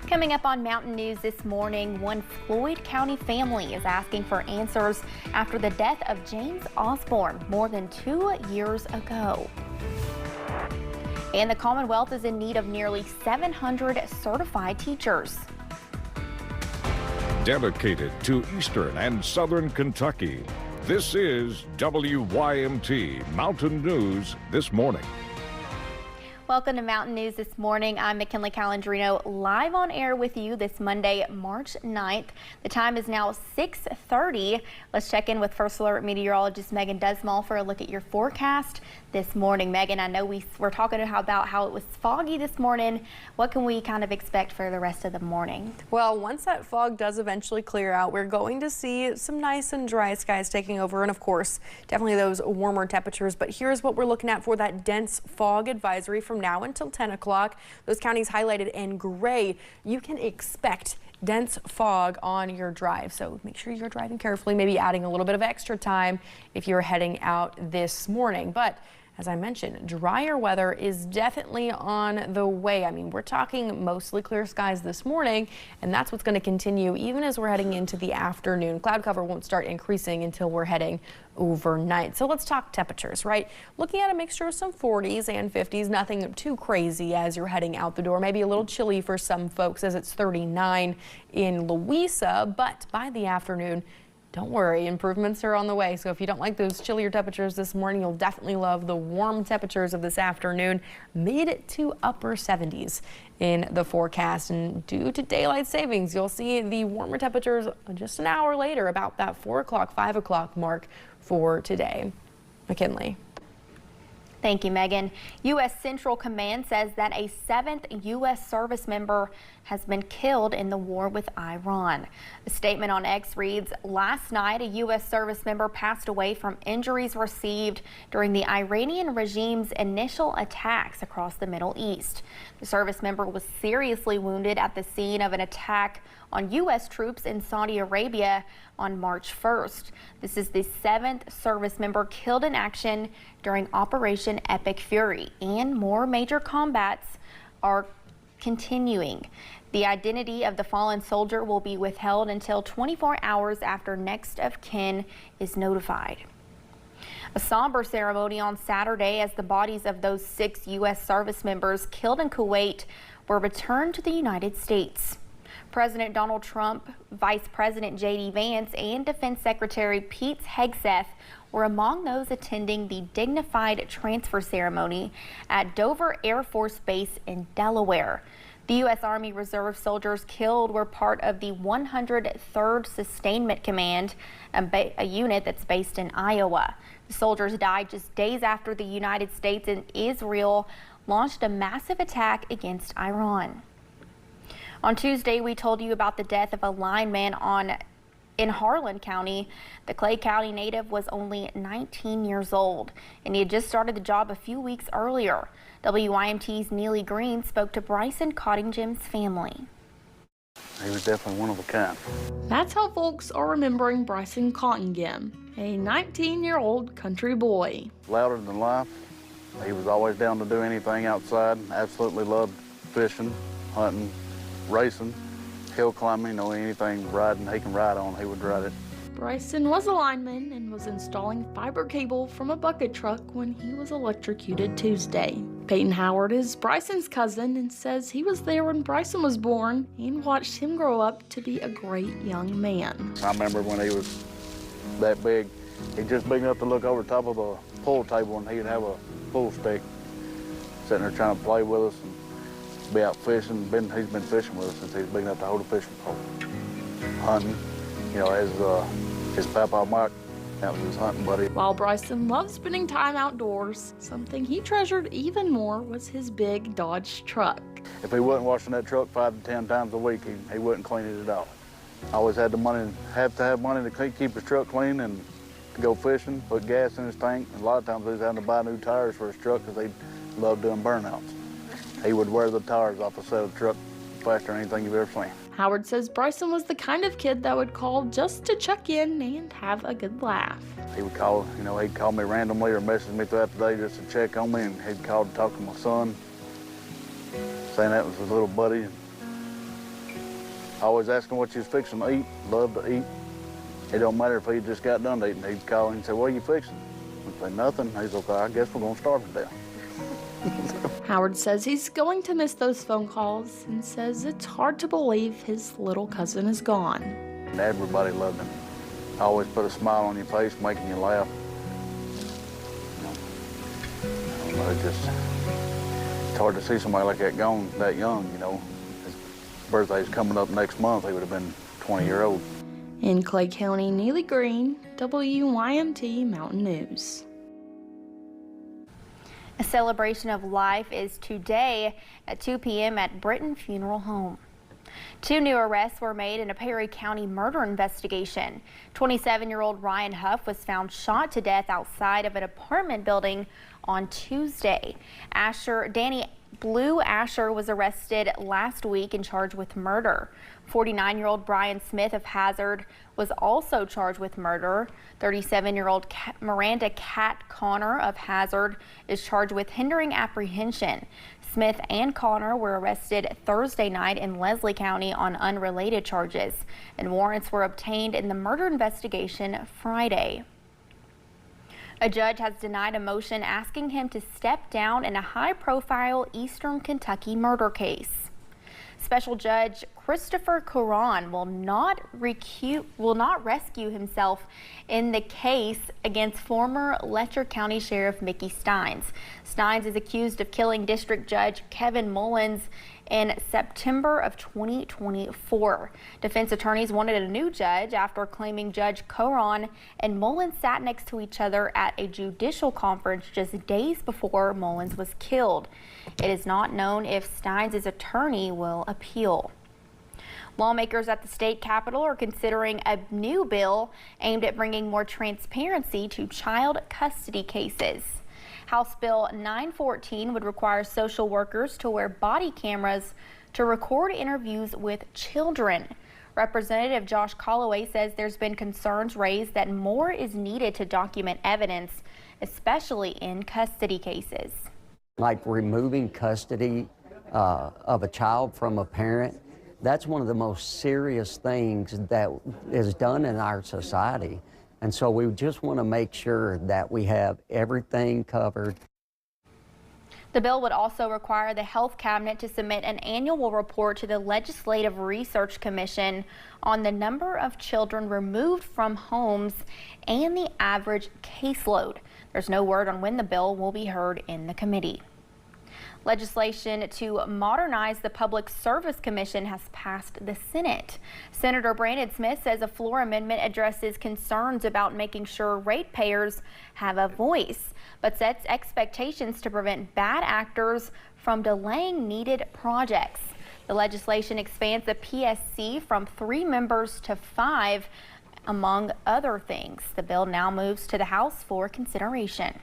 Coming up on Mountain News this morning, one Floyd County family is asking for answers after the death of James Osborne more than 2 years ago. And the Commonwealth is in need of nearly 700 certified teachers. Dedicated to Eastern and Southern Kentucky, this is WYMT Mountain News this morning. Welcome to Mountain News this morning. I'm McKinley Calandrino, live on air with you this Monday, March 9th. The time is now 6:30. Let's check in with First Alert meteorologist Megan Desmall for a look at your forecast this morning. Megan, I know we're talking about how it was foggy this morning. What can we kind of expect for the rest of the morning? Well, once that fog does eventually clear out, we're going to see some nice and dry skies taking over, and of course, definitely those warmer temperatures. But here's what we're looking at for that dense fog advisory from now until 10 o'clock. Those counties highlighted in gray. You can expect dense fog on your drive, so make sure you're driving carefully, maybe adding a little bit of extra time if you're heading out this morning. But as I mentioned, drier weather is definitely on the way. I mean, we're talking mostly clear skies this morning, and that's what's going to continue even as we're heading into the afternoon. Cloud cover won't start increasing until we're heading overnight. So let's talk temperatures, right? Looking at a mixture of some 40s and 50s, nothing too crazy as you're heading out the door. Maybe a little chilly for some folks as it's 39 in Louisa, but by the afternoon, don't worry, improvements are on the way. So if you don't like those chillier temperatures this morning, you'll definitely love the warm temperatures of this afternoon, mid to upper 70s in the forecast. And due to daylight savings, you'll see the warmer temperatures just an hour later, about that 4 o'clock, 5 o'clock mark for today. McKinley. Thank you, Megan. U.S. Central Command says that a 7th U.S. service member has been killed in the war with Iran. A statement on X reads, last night a U.S. service member passed away from injuries received during the Iranian regime's initial attacks across the Middle East. The service member was seriously wounded at the scene of an attack on U.S. troops in Saudi Arabia on March 1st. This is the 7th service member killed in action during Operation Epic Fury, and more major combats are continuing. The identity of the fallen soldier will be withheld until 24 hours after next of kin is notified. A somber ceremony on Saturday as the bodies of those 6 U.S. service members killed in Kuwait were returned to the United States. President Donald Trump, Vice President J.D. Vance, and Defense Secretary Pete Hegseth were among those attending the dignified transfer ceremony at Dover Air Force Base in Delaware. The U.S. Army Reserve soldiers killed were part of the 103rd Sustainment Command, a unit that's based in Iowa. The soldiers died just days after the United States and Israel launched a massive attack against Iran. On Tuesday, we told you about the death of a lineman in Harlan County. The Clay County native was only 19 years old, and he had just started the job a few weeks earlier. WYMT's Neely Green spoke to Bryson Cottingham's family. He was definitely one of a kind. That's how folks are remembering Bryson Cottingham, a 19-year-old country boy. Louder than life. He was always down to do anything outside. Absolutely loved fishing, hunting, racing, hill climbing, anything riding he can ride on, he would ride it. Bryson was a lineman and was installing fiber cable from a bucket truck when he was electrocuted Tuesday. Peyton Howard is Bryson's cousin and says he was there when Bryson was born and watched him grow up to be a great young man. I remember when he was that big, he's just big enough to look over the top of a pool table and he'd have a pool stick sitting there trying to play with us and be out fishing. He's been fishing with us since he's big enough to hold a fishing pole. Hunting, as his papa Mike, that was his hunting buddy. While Bryson loved spending time outdoors, something he treasured even more was his big Dodge truck. If he wasn't washing that truck 5 to 10 times a week, he wouldn't clean it at all. Always had the money, have to have money to keep his truck clean and to go fishing, put gas in his tank. And a lot of times he was having to buy new tires for his truck because they loved doing burnouts. He would wear the tires off the side of the truck faster than anything you've ever seen. Howard says Bryson was the kind of kid that would call just to check in and have a good laugh. He would call, he'd call me randomly or message me throughout the day just to check on me, and he'd call to talk to my son, saying that was his little buddy. Always asking what you was fixing to eat, loved to eat. It don't matter if he just got done eating, he'd call and say, what are you fixing? I'd say, nothing. He's okay, I guess we're gonna starve to death. Howard says he's going to miss those phone calls and says it's hard to believe his little cousin is gone. And everybody loved him. Always put a smile on your face, making you laugh. I don't know, it's hard to see somebody like that gone that young, you know. His birthday's coming up next month. He would have been 20-year-old. In Clay County, Neely Green, WYMT Mountain News. A celebration of life is today at 2 p.m. at Britton Funeral Home. 2 new arrests were made in a Perry County murder investigation. 27-year-old Ryan Huff was found shot to death outside of an apartment building on Tuesday. Danny Blue Asher was arrested last week and charged with murder. 49-year-old Brian Smith of Hazard was also charged with murder. 37-year-old Miranda Cat Connor of Hazard is charged with hindering apprehension. Smith and Connor were arrested Thursday night in Lecher County on unrelated charges, and warrants were obtained in the murder investigation Friday. A judge has denied a motion asking him to step down in a high-profile Eastern Kentucky murder case. Special Judge Christopher Curran will not rescue himself in the case against former Lecher County Sheriff Mickey Steins. Steins is accused of killing District Judge Kevin Mullins in September of 2024. Defense attorneys wanted a new judge after claiming Judge Curran and Mullins sat next to each other at a judicial conference just days before Mullins was killed. It is not known if Steins' attorney will appeal. Lawmakers at the state capitol are considering a new bill aimed at bringing more transparency to child custody cases. House Bill 914 would require social workers to wear body cameras to record interviews with children. Representative Josh Calloway says there's been concerns raised that more is needed to document evidence, especially in custody cases. Like removing custody of a child from a parent, that's one of the most serious things that is done in our society. And so we just want to make sure that we have everything covered. The bill would also require the Health Cabinet to submit an annual report to the Legislative Research Commission on the number of children removed from homes and the average caseload. There's no word on when the bill will be heard in the committee. Legislation to modernize the Public Service Commission has passed the Senate. Senator Brandon Smith says a floor amendment addresses concerns about making sure ratepayers have a voice, but sets expectations to prevent bad actors from delaying needed projects. The legislation expands the PSC from 3 members to 5, among other things. The bill now moves to the House for consideration.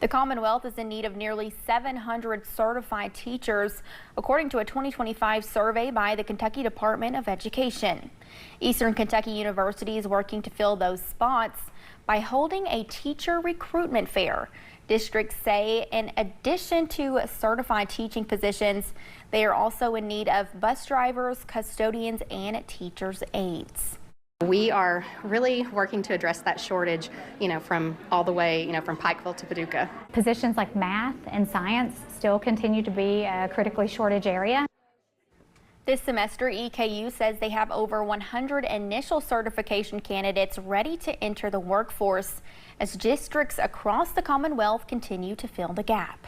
The Commonwealth is in need of nearly 700 certified teachers, according to a 2025 survey by the Kentucky Department of Education. Eastern Kentucky University is working to fill those spots by holding a teacher recruitment fair. Districts say in addition to certified teaching positions, they are also in need of bus drivers, custodians, and teachers' aides. We are really working to address that shortage, from all the way, from Pikeville to Paducah. Positions like math and science still continue to be a critically shortage area. This semester, EKU says they have over 100 initial certification candidates ready to enter the workforce as districts across the Commonwealth continue to fill the gap.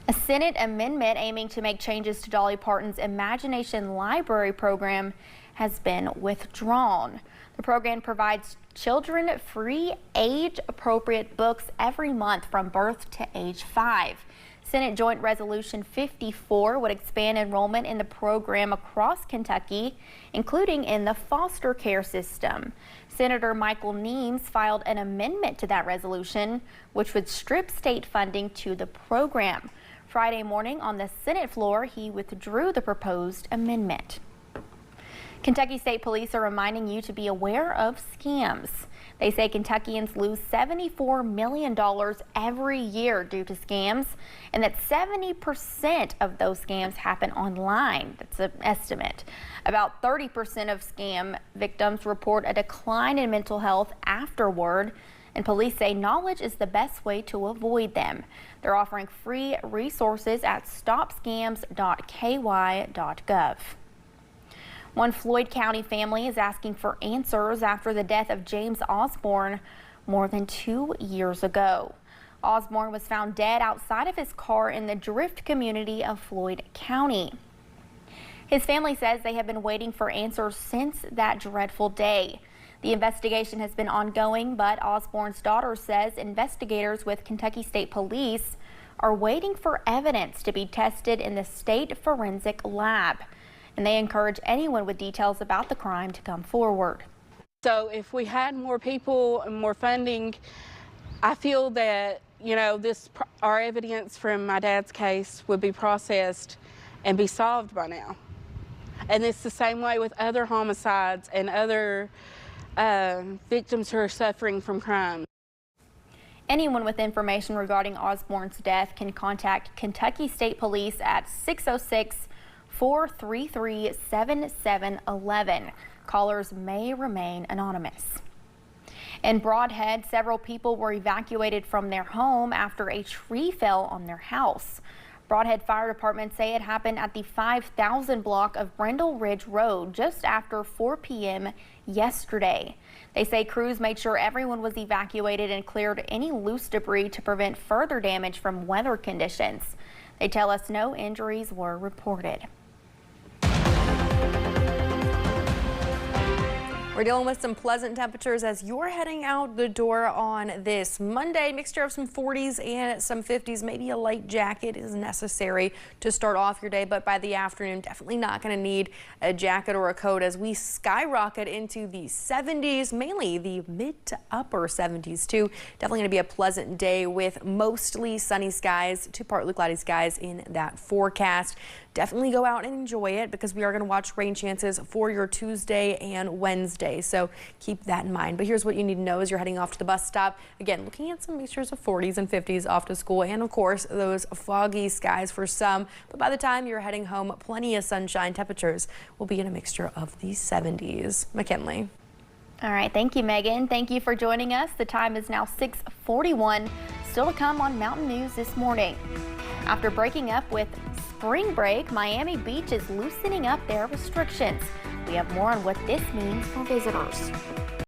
A Senate amendment aiming to make changes to Dolly Parton's Imagination Library program has been withdrawn. The program provides children free age-appropriate books every month from birth to age 5. Senate Joint Resolution 54 would expand enrollment in the program across Kentucky, including in the foster care system. Senator Michael Nemes filed an amendment to that resolution, which would strip state funding to the program. Friday morning on the Senate floor, he withdrew the proposed amendment. Kentucky State Police are reminding you to be aware of scams. They say Kentuckians lose $74 million every year due to scams, and that 70% of those scams happen online. That's an estimate. About 30% of scam victims report a decline in mental health afterward, and police say knowledge is the best way to avoid them. They're offering free resources at stopscams.ky.gov. One Floyd County family is asking for answers after the death of James Osborne more than 2 years ago. Osborne was found dead outside of his car in the Drift community of Floyd County. His family says they have been waiting for answers since that dreadful day. The investigation has been ongoing, but Osborne's daughter says investigators with Kentucky State Police are waiting for evidence to be tested in the state forensic lab. And they encourage anyone with details about the crime to come forward. So if we had more people and more funding, I feel that, our evidence from my dad's case would be processed and be solved by now. And it's the same way with other homicides and other victims who are suffering from crime. Anyone with information regarding Osborne's death can contact Kentucky State Police at 606-433-7711. Callers may remain anonymous. In Brodhead, several people were evacuated from their home after a tree fell on their house. Brodhead Fire Department say it happened at the 5000 block of Brindle Ridge Road just after 4 p.m. yesterday. They say crews made sure everyone was evacuated and cleared any loose debris to prevent further damage from weather conditions. They tell us no injuries were reported. We're dealing with some pleasant temperatures as you're heading out the door on this Monday. Mixture of some 40s and some 50s. Maybe a light jacket is necessary to start off your day, but by the afternoon, definitely not going to need a jacket or a coat as we skyrocket into the 70s, mainly the mid to upper 70s too. Definitely going to be a pleasant day with mostly sunny skies to partly cloudy skies in that forecast. Definitely go out and enjoy it because we are going to watch rain chances for your Tuesday and Wednesday. So keep that in mind. But here's what you need to know as you're heading off to the bus stop. Again, looking at some mixtures of 40s and 50s off to school, and of course those foggy skies for some. But by the time you're heading home, plenty of sunshine. Temperatures will be in a mixture of the 70s. McKinley. All right. Thank you, Megan. Thank you for joining us. The time is now 6:41. Still to come on Mountain News this morning. After breaking up with spring break, Miami Beach is loosening up their restrictions. We have more on what this means for visitors.